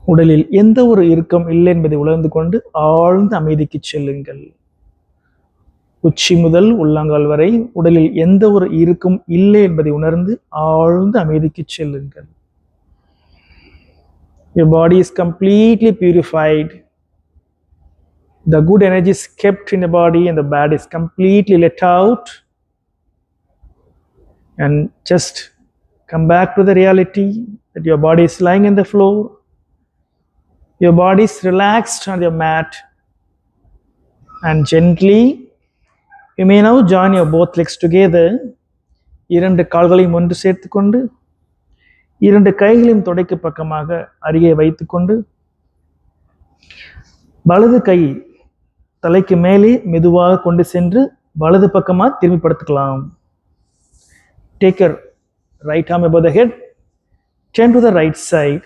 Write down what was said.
உடலில் எந்த ஒரு இறுக்கம் இல்லை என்பதை உணர்ந்து கொண்டு ஆழ்ந்த அமைதிக்கு செல்லுங்கள். உச்சி முதல் உள்ளங்கால் வரை உடலில் எந்த ஒரு இறுக்கம் இல்லை என்பதை உணர்ந்து ஆழ்ந்த அமைதிக்கு செல்லுங்கள். Your body is completely purified. The good energy is kept in the body and the bad is completely let out. And just come back to the reality that your body is lying on the floor. Your body is relaxed on your mat. And gently, you may now join your both legs together. இரண்டு கால்களையும் ஒன்று சேர்த்துக்கொண்டு இரண்டு கைகளையும் தொடைக்கு பக்கமாக அருகே வைத்துக்கொண்டு வலது கை தலைக்கு மேலே மெதுவாக கொண்டு சென்று வலது பக்கமாக திரும்பி படுத்துக்கலாம். Take your right arm above the head, turn to the right side